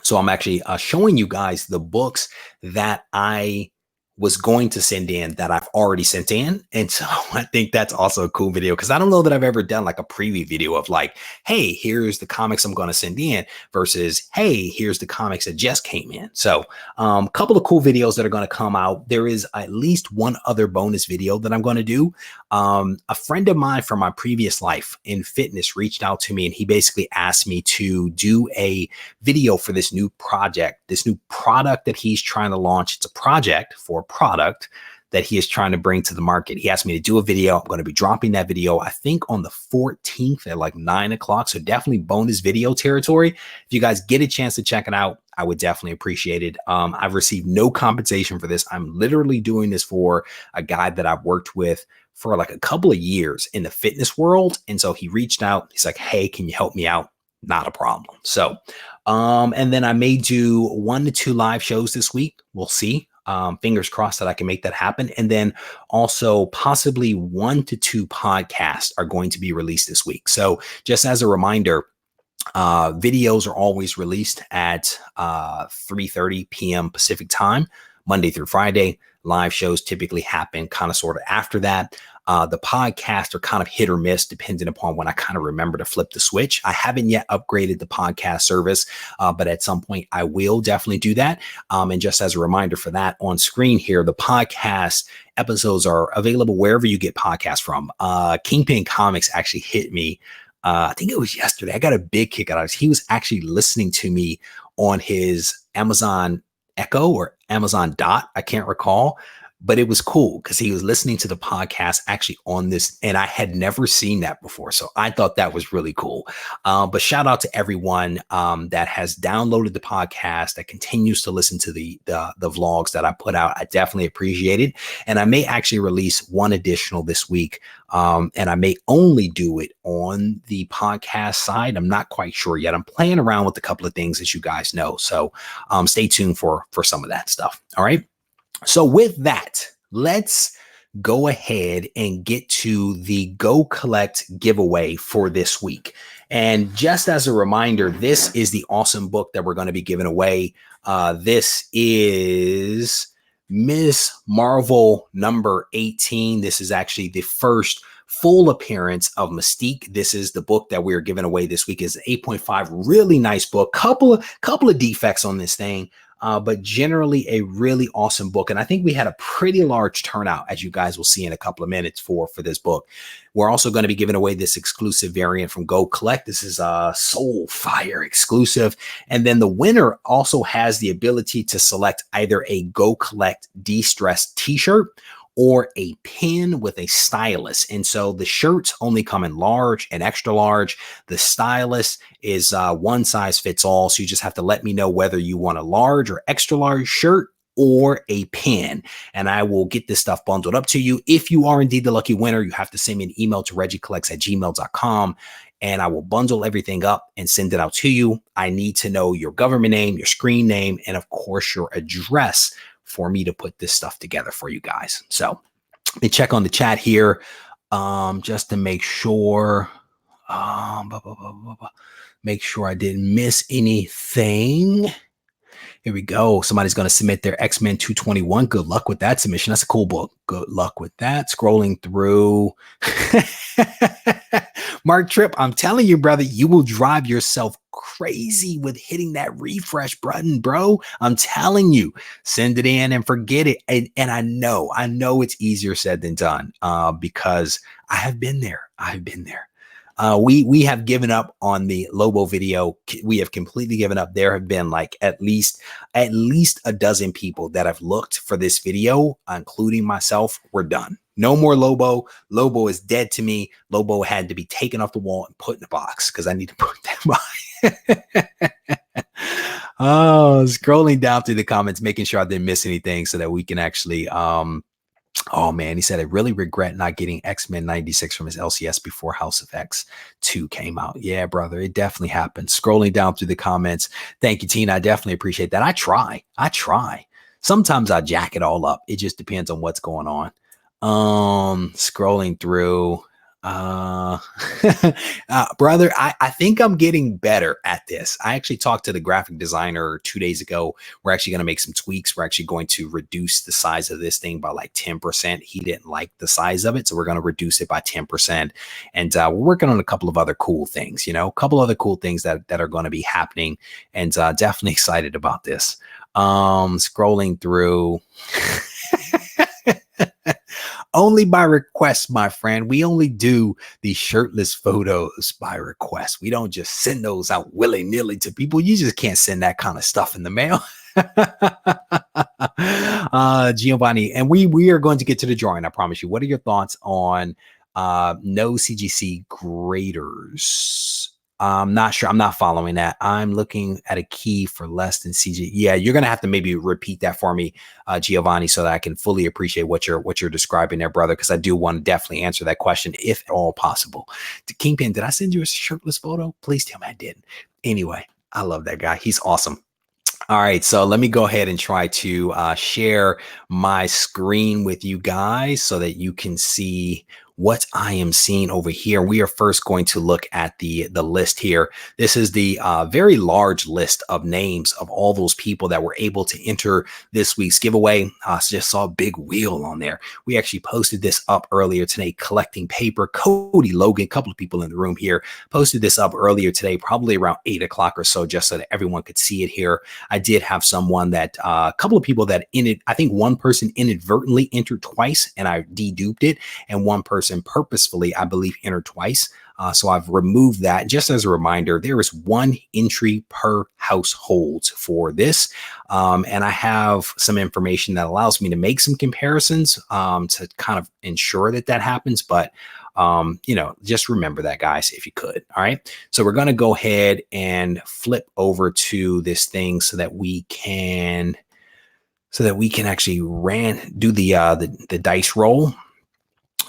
So I'm actually showing you guys the books that I was going to send in that I've already sent in. And so I think that's also a cool video, because I don't know that I've ever done like a preview video of like, hey, here's the comics I'm going to send in versus, hey, here's the comics that just came in. So a couple of cool videos that are going to come out. There is at least one other bonus video that I'm going to do. A friend of mine from my previous life in fitness reached out to me, and he basically asked me to do a video for this new project, this new product that he's trying to launch. It's a project for product that he is trying to bring to the market. He asked me to do a video. I'm going to be dropping that video, I think, on the 14th at like 9 o'clock. So definitely bonus video territory. If you guys get a chance to check it out, I would definitely appreciate it. I've received no compensation for this. I'm literally doing this for a guy that I've worked with for like a couple of years in the fitness world. And so he reached out. He's like, hey, can you help me out? not a problem. So, and then I may do 1 to 2 live shows this week. We'll see. Fingers crossed that I can make that happen. And then also possibly 1 to 2 podcasts are going to be released this week. So just as a reminder, videos are always released at 3:30 p.m. Pacific time, Monday through Friday. Live shows typically happen kind of sort of after that. The podcasts are kind of hit or miss depending upon when I kind of remember to flip the switch. I haven't yet upgraded the podcast service, but at some point I will definitely do that. And just as a reminder for that, on screen here, the podcast episodes are available wherever you get podcasts from. Kingpin Comics actually hit me. I think it was yesterday. I got a big kick out of it. He was actually listening to me on his Amazon Echo or Amazon Dot. I can't recall, but it was cool because he was listening to the podcast actually on this, and I had never seen that before. So I thought that was really cool. But shout out to everyone that has downloaded the podcast, that continues to listen to the vlogs that I put out. I definitely appreciate it. And I may actually release one additional this week. And I may only do it on the podcast side. I'm not quite sure yet. I'm playing around with a couple of things, as you guys know. So stay tuned for some of that stuff. All right. So with that, let's go ahead and get to the GoCollect giveaway for this week. And just as a reminder, this is the awesome book that we're going to be giving away. This is Ms. Marvel number 18. This is actually the first full appearance of Mystique. This is the book that we're giving away this week. Is 8.5, really nice book. Couple of defects on this thing. But generally a really awesome book. And I think we had a pretty large turnout, as you guys will see in a couple of minutes for this book. We're also going to be giving away this exclusive variant from GoCollect. This is a Soulfire exclusive. And then the winner also has the ability to select either a GoCollect de-stress t-shirt or a pin with a stylus. And so the shirts only come in large and extra large. The stylus is one size fits all. So you just have to let me know whether you want a large or extra large shirt or a pin, and I will get this stuff bundled up to you. If you are indeed the lucky winner, you have to send me an email to RegieCollects@gmail.com, and I will bundle everything up and send it out to you. I need to know your government name, your screen name, and of course your address for me to put this stuff together for you guys. So let me check on the chat here just to make sure. Make sure I didn't miss anything. Here we go. Somebody's going to submit their X-Men 221. Good luck with that submission. That's a cool book. Good luck with that. Scrolling through. Mark Tripp, I'm telling you, brother, you will drive yourself crazy with hitting that refresh button, bro. I'm telling you, send it in and forget it. And I know it's easier said than done because I have been there. I've been there. We have given up on the Lobo video. We have completely given up. There have been like at least a dozen people that have looked for this video, including myself. We're done. No more Lobo. Lobo is dead to me. Lobo had to be taken off the wall and put in a box because I need to put that by. Oh, scrolling down through the comments, making sure I didn't miss anything so that we can actually oh man, he said, I really regret not getting X-Men 96 from his LCS before House of X 2 came out. Yeah, brother, it definitely happened. Scrolling down through the comments. Thank you, Tina. I definitely appreciate that. I try. Sometimes I jack it all up. It just depends on what's going on. Scrolling through. Brother, I think I'm getting better at this. I actually talked to the graphic designer 2 days ago. We're actually going to make some tweaks. We're actually going to reduce the size of this thing by like 10%. He didn't like the size of it, so we're going to reduce it by 10%. And we're working on a couple of other cool things, a couple other cool things that are going to be happening, and definitely excited about this. Scrolling through. Only by request, my friend. We only do the shirtless photos by request. We don't just send those out willy-nilly to people. You just can't send that kind of stuff in the mail. Giovanni, and we are going to get to the drawing, I promise you. What are your thoughts on no CGC graders? I'm not sure. I'm not following that. I'm looking at a key for less than CG. Yeah, you're gonna have to maybe repeat that for me, Giovanni, so that I can fully appreciate what you're describing there, brother. Because I do want to definitely answer that question if at all possible. The Kingpin, did I send you a shirtless photo? Please tell me I didn't. Anyway, I love that guy. He's awesome. All right, so let me go ahead and try to share my screen with you guys so that you can see what I am seeing over here. We are first going to look at the list here. This is the very large list of names of all those people that were able to enter this week's giveaway. Just saw a big wheel on there. We actually posted this up earlier today, collecting paper. Cody Logan, a couple of people in the room here, posted this up earlier today, probably around 8 o'clock or so, just so that everyone could see it here. I did have someone that a couple of people that I think one person inadvertently entered twice and I deduped it, and one person purposefully, I believe, entered twice. So I've removed that. Just as a reminder, there is one entry per household for this. And I have some information that allows me to make some comparisons to kind of ensure that that happens. But just remember that, guys, if you could. All right. So we're going to go ahead and flip over to this thing so that we can actually do the dice roll.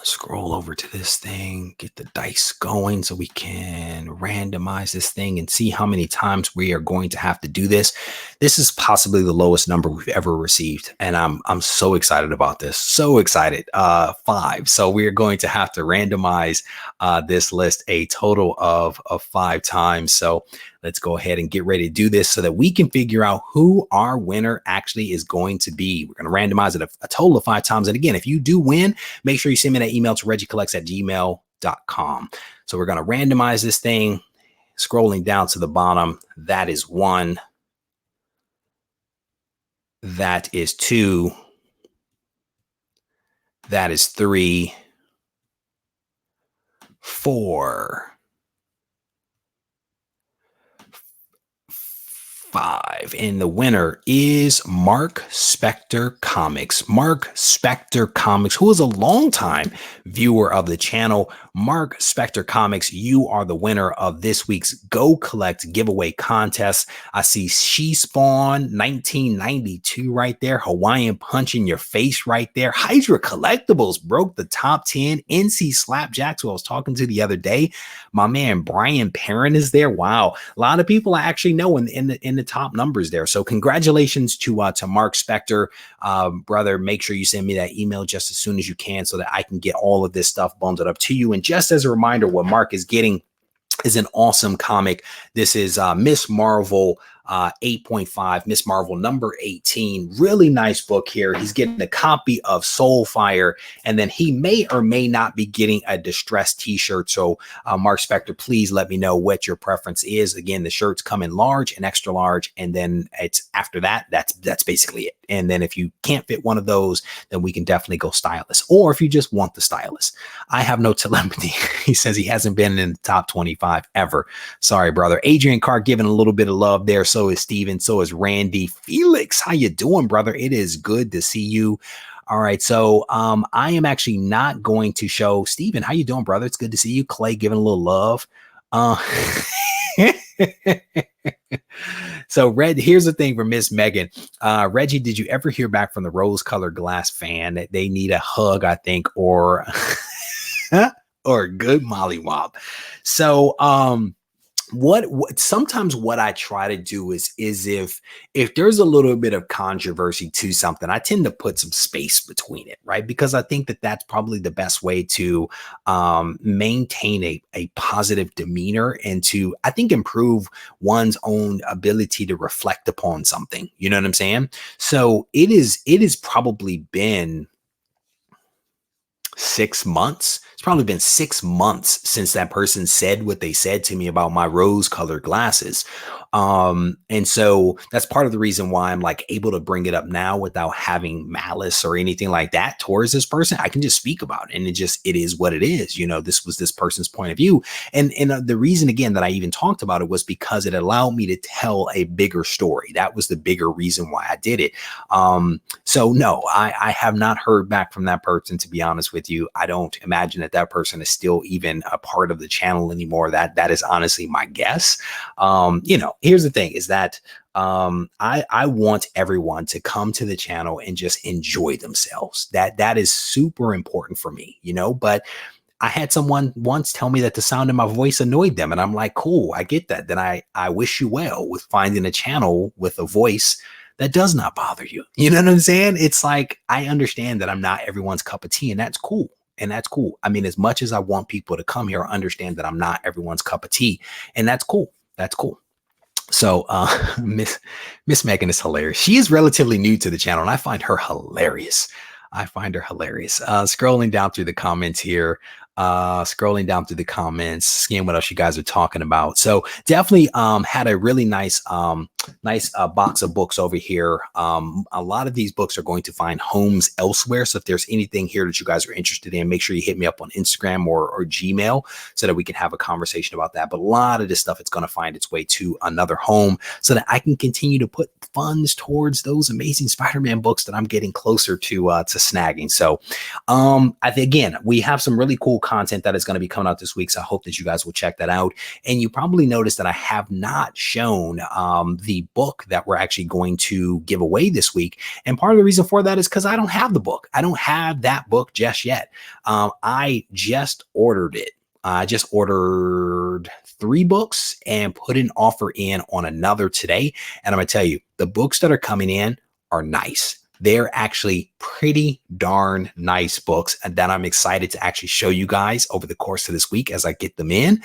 Scroll over to this thing, get the dice going so we can randomize this thing and see how many times we are going to have to do this. This is possibly the lowest number we've ever received, and I'm so excited about this. So excited. 5. So we're going to have to randomize this list a total of 5 times. So let's go ahead and get ready to do this so that we can figure out who our winner actually is going to be. We're going to randomize it a total of 5 times. And again, if you do win, make sure you send me that email to RegieCollects@gmail.com. So we're going to randomize this thing, scrolling down to the bottom. That is 1. That is 2. That is 3. 4. 5. And the winner is Mark Spector Comics. Mark Spector Comics, who is a longtime viewer of the channel. Mark Spector Comics, you are the winner of this week's GoCollect giveaway contest. I see She Spawn 1992 right there. Hawaiian Punch in your face right there. Hydra Collectibles broke the top 10. NC Slapjacks, who I was talking to the other day. My man Brian Perrin is there. Wow. A lot of people I actually know in the top numbers there. So congratulations to Mark Spector. Brother, make sure you send me that email just as soon as you can so that I can get all of this stuff bundled up to you. And just as a reminder, what Mark is getting is an awesome comic. This is Miss Marvel 8.5, Miss Marvel number 18. Really nice book here. He's getting a copy of Soulfire, and then he may or may not be getting a distressed t-shirt. So Mark Spector, please let me know what your preference is. Again, the shirts come in large and extra large, and then it's after that, that's basically it. And then if you can't fit one of those, then we can definitely go stylus. Or if you just want the stylus. I have no telepathy. He says he hasn't been in the top 25 ever. Sorry, brother. Adrian Carr giving a little bit of love there. So is Steven. So is Randy. Felix, how you doing, brother? It is good to see you. All right. So I am actually not going to show Steven. How you doing, brother? It's good to see you. Clay giving a little love. So here's the thing for Miss Megan. Reggie, did you ever hear back from the rose colored glass fan that they need a hug, I think, or or a good mollywop? So sometimes what I try to do is if there's a little bit of controversy to something, I tend to put some space between it, right? Because I think that that's probably the best way to maintain a positive demeanor and to, I think, improve one's own ability to reflect upon something. You know what I'm saying? So it has probably been 6 months. It's probably been 6 months since that person said what they said to me about my rose colored glasses. And so that's part of the reason why I'm like able to bring it up now without having malice or anything like that towards this person. I can just speak about it, and it is what it is. You know, this was this person's point of view. And the reason, again, that I even talked about it was because it allowed me to tell a bigger story. That was the bigger reason why I did it. So no, I have not heard back from that person, to be honest with you. you, I don't imagine that that person is still even a part of the channel anymore. That is honestly my guess. You know, here's the thing is that I want everyone to come to the channel and just enjoy themselves. That is super important for me, you know. But I had someone once tell me that the sound of my voice annoyed them, and I'm like, cool, I get that. Then I wish you well with finding a channel with a voice that does not bother you. You know what I'm saying? It's like, I understand that I'm not everyone's cup of tea, and that's cool. And that's cool. I mean, as much as I want people to come here, I understand that I'm not everyone's cup of tea, and that's cool. That's cool. So Miss Megan is hilarious. She is relatively new to the channel, and I find her hilarious. I find her hilarious. Scrolling down through the comments here, seeing what else you guys are talking about. So definitely had a really nice box of books over here. A lot of these books are going to find homes elsewhere. So if there's anything here that you guys are interested in, make sure you hit me up on Instagram or Gmail so that we can have a conversation about that. But a lot of this stuff, it's going to find its way to another home so that I can continue to put funds towards those amazing Spider-Man books that I'm getting closer to snagging. So I think, again, we have some really cool content that is going to be coming out this week. So I hope that you guys will check that out. And you probably noticed that I have not shown the book that we're actually going to give away this week. And part of the reason for that is because I don't have the book. I don't have that book just yet. I just ordered it. I just ordered 3 books and put an offer in on another today. And I'm going to tell you, the books that are coming in are nice. They're actually pretty darn nice books, and that I'm excited to actually show you guys over the course of this week as I get them in.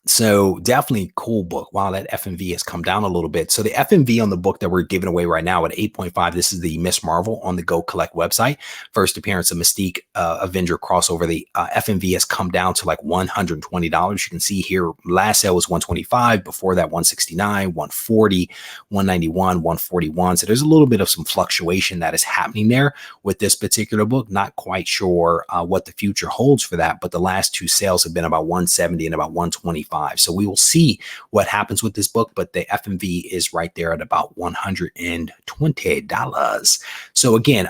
So definitely cool book. Wow, that FMV has come down a little bit. So the FMV on the book that we're giving away right now at 8.5, this is the Miss Marvel on the GoCollect website. First appearance of Mystique Avenger crossover. The FMV has come down to like $120. You can see here, last sale was $125. Before that, $169, $140, $191, $141. So there's a little bit of some fluctuation that is happening there with this particular book. Not quite sure what the future holds for that, but the last 2 sales have been about $170 and about $125. So we will see what happens with this book, but the FMV is right there at about $120. So again,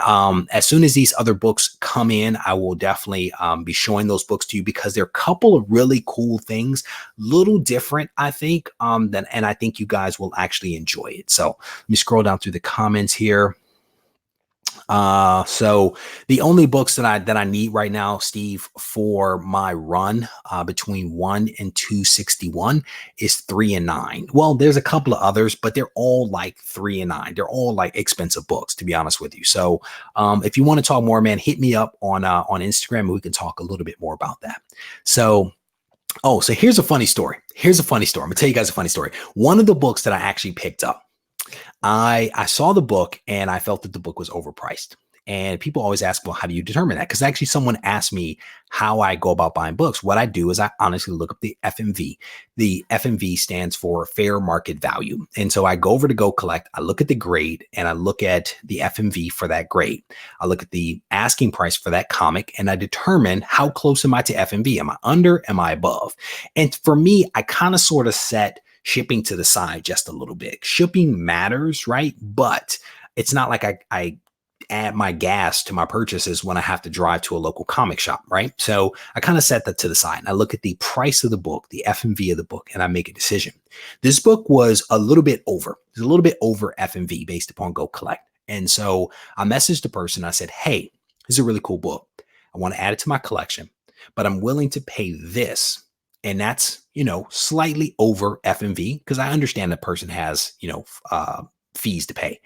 as soon as these other books come in, I will definitely be showing those books to you because they're a couple of really cool things, little different, I think, and I think you guys will actually enjoy it. So let me scroll down through the comments here. So the only books that I need right now, Steve, for my run between 1 and 261 is 3 and 9. Well, there's a couple of others, but they're all like 3 and 9. They're all like expensive books, to be honest with you. So if you want to talk more, man, hit me up on Instagram and we can talk a little bit more about that. So so here's a funny story. I'm gonna tell you guys a funny story. One of the books that I actually picked up, I saw the book and I felt that the book was overpriced. And people always ask, well, how do you determine that? Because actually someone asked me how I go about buying books. What I do is I honestly look up the FMV. The FMV stands for fair market value. And so I go over to GoCollect, I look at the grade and I look at the FMV for that grade. I look at the asking price for that comic and I determine how close am I to FMV? Am I under? Am I above? And for me, I kind of sort of set shipping to the side just a little bit. Shipping matters, right? But it's not like I add my gas to my purchases when I have to drive to a local comic shop, right? So I kind of set that to the side and I look at the price of the book, the FMV of the book, and I make a decision. This book was a little bit over. It's a little bit over FMV based upon GoCollect. And so I messaged the person. I said, hey, this is a really cool book. I want to add it to my collection, but I'm willing to pay this. And that's, slightly over FMV because I understand the person has, fees to pay.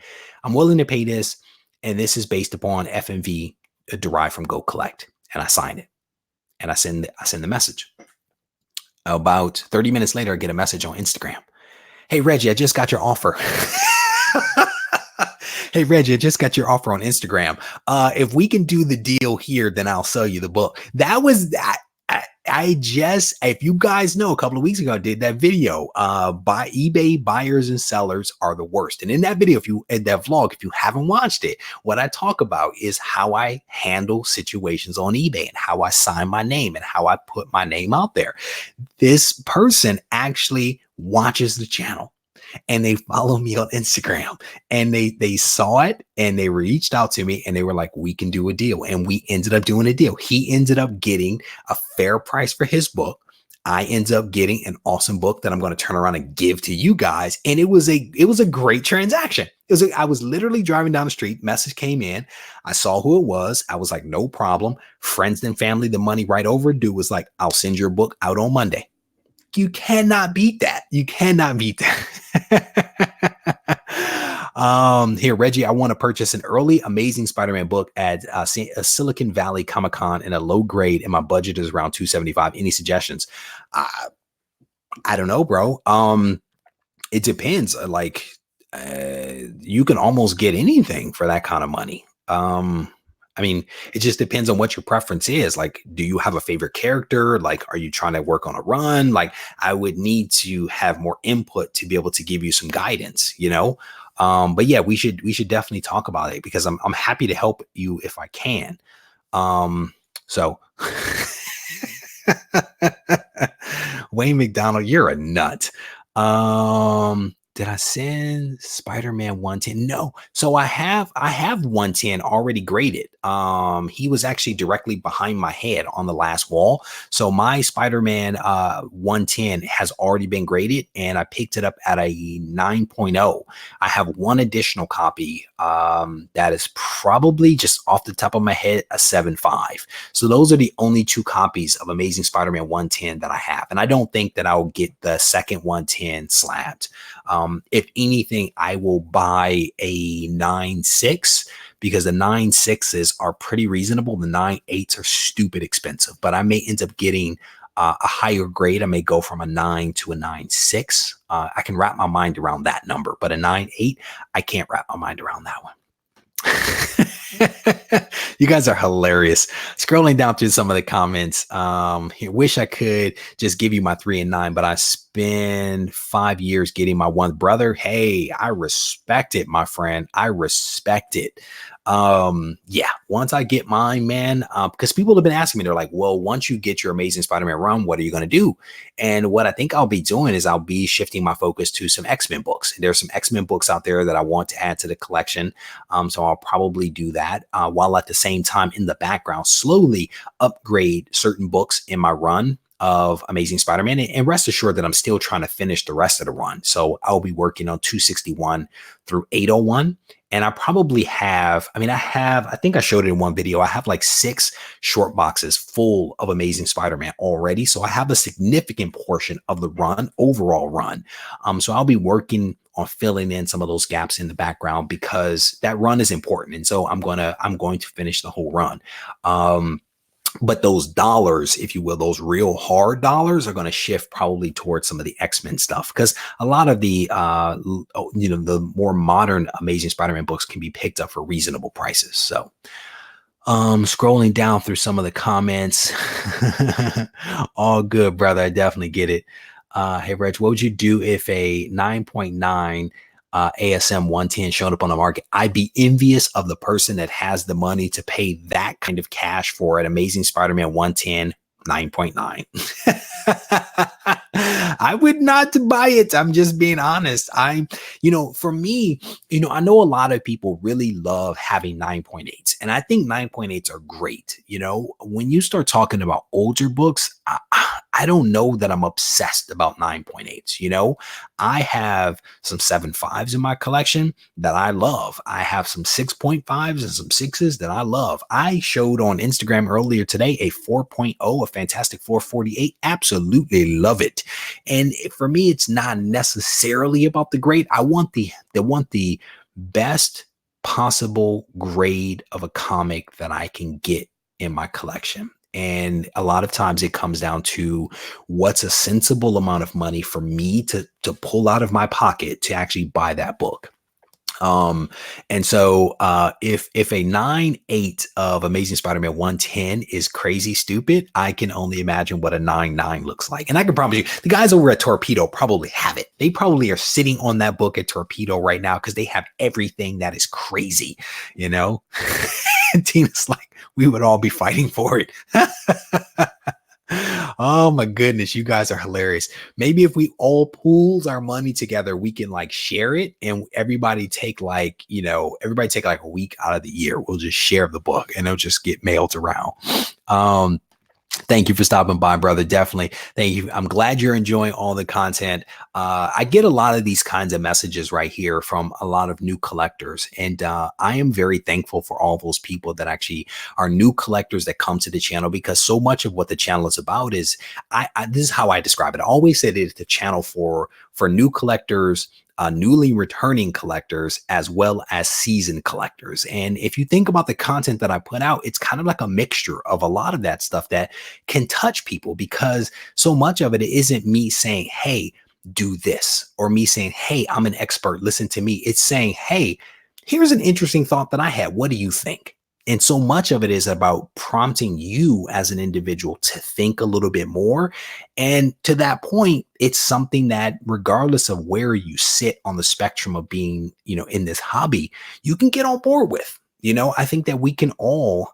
I'm willing to pay this. And this is based upon FMV derived from GoCollect. And I sign it and I send the message. About 30 minutes later, I get a message on Instagram. Hey, Reggie, I just got your offer. Hey, Reggie, I just got your offer on Instagram. If we can do the deal here, then I'll sell you the book. That was that. If you guys know, a couple of weeks ago, I did that video, by eBay buyers and sellers are the worst. And in that video, in that vlog, if you haven't watched it, what I talk about is how I handle situations on eBay and how I sign my name and how I put my name out there. This person actually watches the channel. and they follow me on Instagram, and they saw it and they reached out to me and they were like, we can do a deal. And we ended up doing a deal. He ended up getting a fair price for his book. I ended up getting an awesome book that I'm going to turn around and give to you guys. And it was a great transaction. I was literally driving down the street. Message came in. I saw who it was. I was like, no problem. Friends and family, the money right overdue, was like, I'll send your book out on Monday. You cannot beat that. You cannot beat that. Here, Reggie, I want to purchase an early Amazing Spider-Man book at a Silicon Valley Comic-Con in a low grade, and my budget is around $275. Any suggestions? I don't know, bro. It depends. You can almost get anything for that kind of money. I mean, it just depends on what your preference is. Like, do you have a favorite character? Like, are you trying to work on a run? Like, I would need to have more input to be able to give you some guidance, you know? But yeah, we should definitely talk about it, because I'm happy to help you if I can. So Wayne McDonald, you're a nut. Did I send Spider-Man 110? No. So I have 110 already graded. He was actually directly behind my head on the last wall. So my Spider-Man 110 has already been graded, and I picked it up at a 9.0. I have one additional copy that is probably, just off the top of my head, a 7.5. So those are the only two copies of Amazing Spider-Man 110 that I have. And I don't think that I'll get the second 110 slabbed. If anything, I will buy a 9.6, because the 9.6s are pretty reasonable. The 9.8s are stupid expensive, but I may end up getting a higher grade. I may go from a 9 to a 9.6. I can wrap my mind around that number, but a 9.8, I can't wrap my mind around that one. You guys are hilarious. Scrolling down through some of the comments, wish I could just give you my 3 and 9, but I spent 5 years getting my one. Brother, hey, I respect it, my friend. I respect it. Yeah, once I get mine, man, because people have been asking me, they're like, well, once you get your Amazing Spider-Man run, what are you going to do? And what I think I'll be doing is I'll be shifting my focus to some X-Men books. There's some X-Men books out there that I want to add to the collection. So I'll probably do that, while at the same time in the background, slowly upgrade certain books in my run of Amazing Spider-Man. And rest assured that I'm still trying to finish the rest of the run. So I'll be working on 261 through 801. And I probably have, I think I showed it in one video. I have like 6 short boxes full of Amazing Spider-Man already. So I have a significant portion of the run, overall run. So I'll be working on filling in some of those gaps in the background, because that run is important. And so I'm going to finish the whole run. But those dollars, if you will, those real hard dollars, are going to shift probably towards some of the X-Men stuff, because a lot of the, the more modern Amazing Spider-Man books can be picked up for reasonable prices. So scrolling down through some of the comments, all good, brother. I definitely get it. Hey, Reg, what would you do if a 9.9 ASM 110 showed up on the market? I'd be envious of the person that has the money to pay that kind of cash for an Amazing Spider-Man 110 9.9. I would not buy it. I'm just being honest. For me, I know a lot of people really love having 9.8s, and I think 9.8s are great. When you start talking about older books, I don't know that I'm obsessed about 9.8s. I have some 7.5s in my collection that I love. I have some 6.5s and some 6s that I love. I showed on Instagram earlier today a 4.0, a Fantastic 448. Absolutely love it. And for me, it's not necessarily about the grade. I want the best possible grade of a comic that I can get in my collection. And a lot of times it comes down to what's a sensible amount of money for me to pull out of my pocket to actually buy that book. And so if a 9.8 of Amazing Spider-Man 110 is crazy stupid, I can only imagine what a 9.9 looks like. And I can promise you, the guys over at Torpedo probably have it. They probably are sitting on that book at Torpedo right now, because they have everything that is crazy, And Tina's like, we would all be fighting for it. Oh my goodness, you guys are hilarious. Maybe if we all pools our money together, we can like share it and everybody take like, everybody take like a week out of the year. We'll just share the book and it'll just get mailed around. Um, Thank you for stopping by, brother. Definitely. Thank you. I'm glad you're enjoying all the content. I get a lot of these kinds of messages right here from a lot of new collectors. And I am very thankful for all those people that actually are new collectors that come to the channel, because so much of what the channel is about is, this is how I describe it. I always said it's the channel for new collectors, newly returning collectors, as well as seasoned collectors. And if you think about the content that I put out, it's kind of like a mixture of a lot of that stuff that can touch people, because so much of it isn't me saying, hey, do this, or me saying, hey, I'm an expert, listen to me. It's saying, hey, here's an interesting thought that I had. What do you think? And so much of it is about prompting you as an individual to think a little bit more. And to that point, it's something that regardless of where you sit on the spectrum of being, in this hobby, you can get on board with. I think that we can all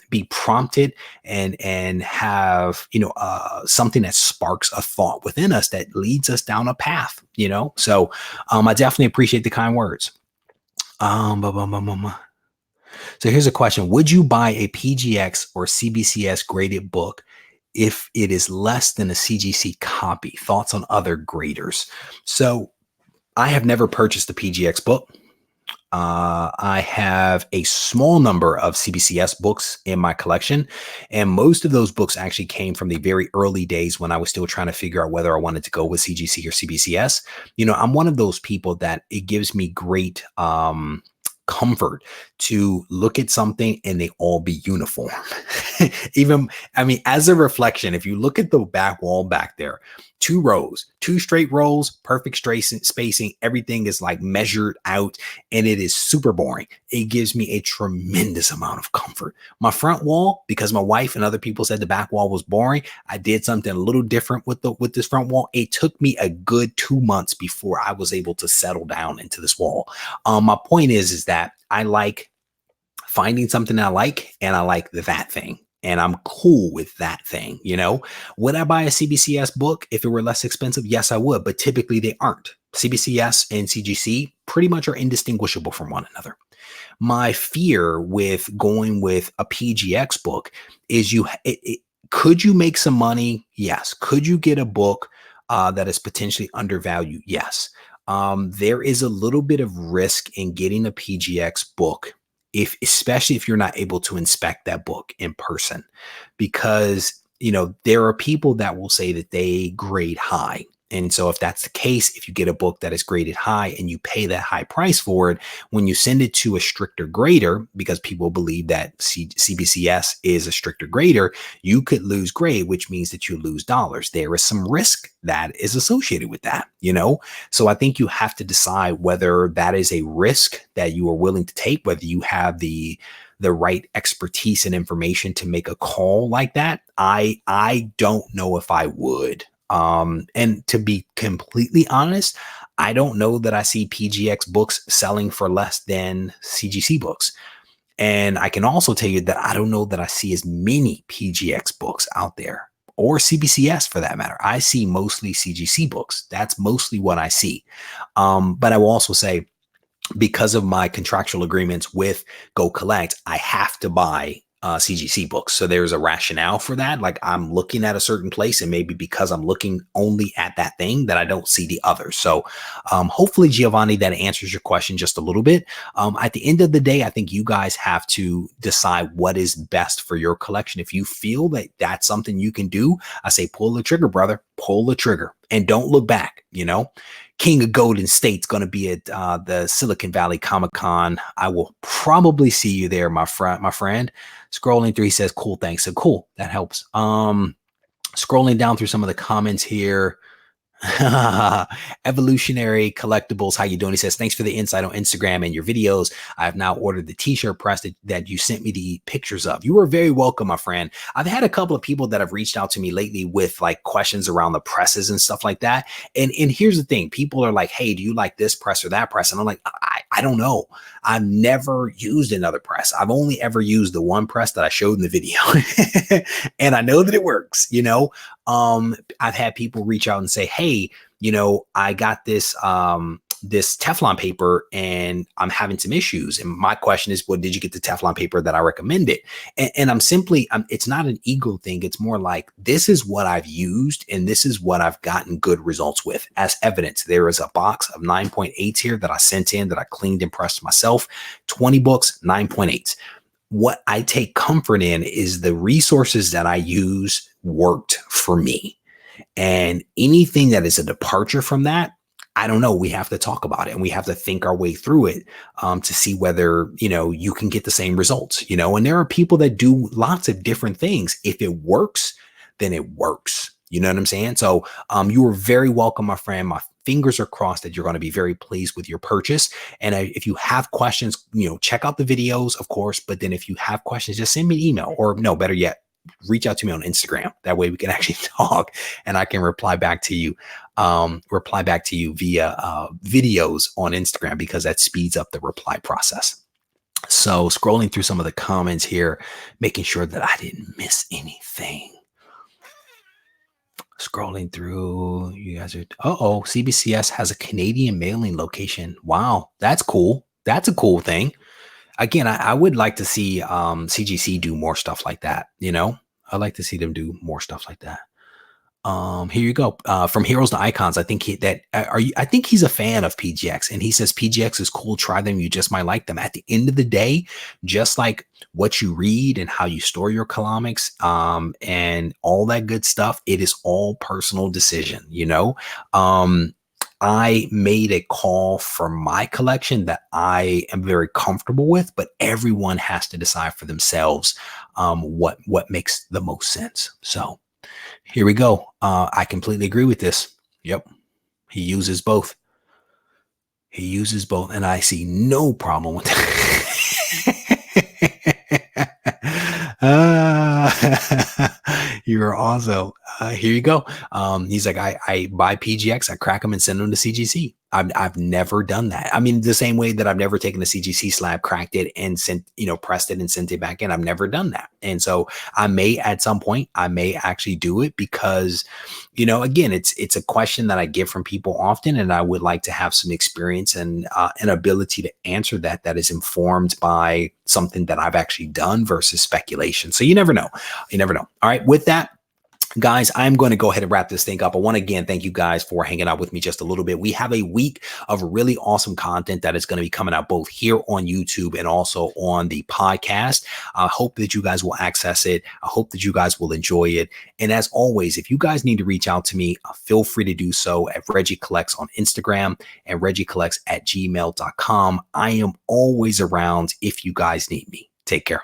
be prompted and have, something that sparks a thought within us that leads us down a path, So I definitely appreciate the kind words. Bum, bum, bum, bum. So here's a question. Would you buy a PGX or CBCS graded book if it is less than a CGC copy? Thoughts on other graders? So I have never purchased a PGX book. I have a small number of CBCS books in my collection, and most of those books actually came from the very early days when I was still trying to figure out whether I wanted to go with CGC or CBCS. I'm one of those people that it gives me great comfort to look at something and they all be uniform. As a reflection, if you look at the back wall back there, 2 rows, 2 straight rows, perfect spacing, everything is like measured out, and it is super boring. It gives me a tremendous amount of comfort. My front wall, because my wife and other people said the back wall was boring, I did something a little different with this front wall. It took me a good 2 months before I was able to settle down into this wall. My point is that I like finding something I like, and I like that thing. And I'm cool with that thing. Would I buy a CBCS book if it were less expensive? Yes, I would, but typically they aren't. CBCS and CGC pretty much are indistinguishable from one another. My fear with going with a PGX book is could you make some money? Yes. Could you get a book that is potentially undervalued? Yes. There is a little bit of risk in getting a PGX book, especially if you're not able to inspect that book in person, because there are people that will say that they grade high. And so if that's the case, if you get a book that is graded high and you pay that high price for it, when you send it to a stricter grader, because people believe that CBCS is a stricter grader, you could lose grade, which means that you lose dollars. There is some risk that is associated with that, So I think you have to decide whether that is a risk that you are willing to take, whether you have the right expertise and information to make a call like that. I don't know if I would. And to be completely honest, I don't know that I see PGX books selling for less than CGC books. And I can also tell you that I don't know that I see as many PGX books out there, or CBCS for that matter. I see mostly CGC books. That's mostly what I see. But I will also say, because of my contractual agreements with GoCollect, I have to buy CGC books. So there's a rationale for that. Like, I'm looking at a certain place, and maybe because I'm looking only at that thing, that I don't see the others. So hopefully, Giovanni, that answers your question just a little bit. At the end of the day, I think you guys have to decide what is best for your collection. If you feel that that's something you can do, I say pull the trigger, brother. Pull the trigger and don't look back. King of Golden State's going to be at the Silicon Valley Comic Con. I will probably see you there, my friend. Scrolling through, he says, cool, thanks. So cool. That helps. Scrolling down through some of the comments here. Evolutionary Collectibles, how you doing? He says, thanks for the insight on Instagram and your videos. I have now ordered the t-shirt press that you sent me the pictures of. You are very welcome, my friend. I've had a couple of people that have reached out to me lately with like questions around the presses and stuff like that. And here's the thing. People are like, hey, do you like this press or that press? And I'm like, I I don't know. I've never used another press. I've only ever used the one press that I showed in the video. And I know that it works, you know. I've had people reach out and say, hey, you know, I got this this Teflon paper and I'm having some issues. And my question is, well, did you get the Teflon paper that I recommended? And it's not an ego thing. It's more like, this is what I've used and this is what I've gotten good results with. As evidence, there is a box of 9.8s here that I sent in, that I cleaned and pressed myself. 20 books, 9.8s. What I take comfort in is the resources that I use worked for me. And anything that is a departure from that, I don't know. We have to talk about it and we have to think our way through it to see whether, you know, you can get the same results, you know. And there are people that do lots of different things. If it works, then it works. You know what I'm saying? So you are very welcome, my friend. My fingers are crossed that you're going to be very pleased with your purchase. And if you have questions, you know, check out the videos, of course. But then if you have questions, just send me an email, or no, better yet, reach out to me on Instagram. That way we can actually talk and I can reply back to you via videos on Instagram, because that speeds up the reply process. So scrolling through some of the comments here, making sure that I didn't miss anything. Scrolling through, you guys are, CBCS has a Canadian mailing location. Wow, that's cool. That's a cool thing. Again, I would like to see CGC do more stuff like that. You know, I'd like to see them do more stuff like that. Here you go. From Heroes to Icons. I think I think he's a fan of PGX, and he says PGX is cool. Try them. You just might like them. At the end of the day, just like what you read and how you store your comics, and all that good stuff, it is all personal decision. You know, I made a call for my collection that I am very comfortable with, but everyone has to decide for themselves what makes the most sense. So here we go. I completely agree with this. Yep. He uses both. He uses both, and I see no problem with that. You're also here you go. He's like, I buy PGX, I crack them and send them to CGC. I've never done that. I mean, the same way that I've never taken a CGC slab, cracked it and sent, you know, pressed it and sent it back in. I've never done that. And so I may, at some point, I may actually do it, because, you know, again, it's a question that I get from people often, and I would like to have some experience and an ability to answer that is informed by something that I've actually done versus speculation. So you never know. You never know. All right. With that, guys, I'm going to go ahead and wrap this thing up. I want to again thank you guys for hanging out with me just a little bit. We have a week of really awesome content that is going to be coming out both here on YouTube and also on the podcast. I hope that you guys will access it. I hope that you guys will enjoy it. And as always, if you guys need to reach out to me, feel free to do so at RegieCollects on Instagram and RegieCollects@gmail.com. I am always around if you guys need me. Take care.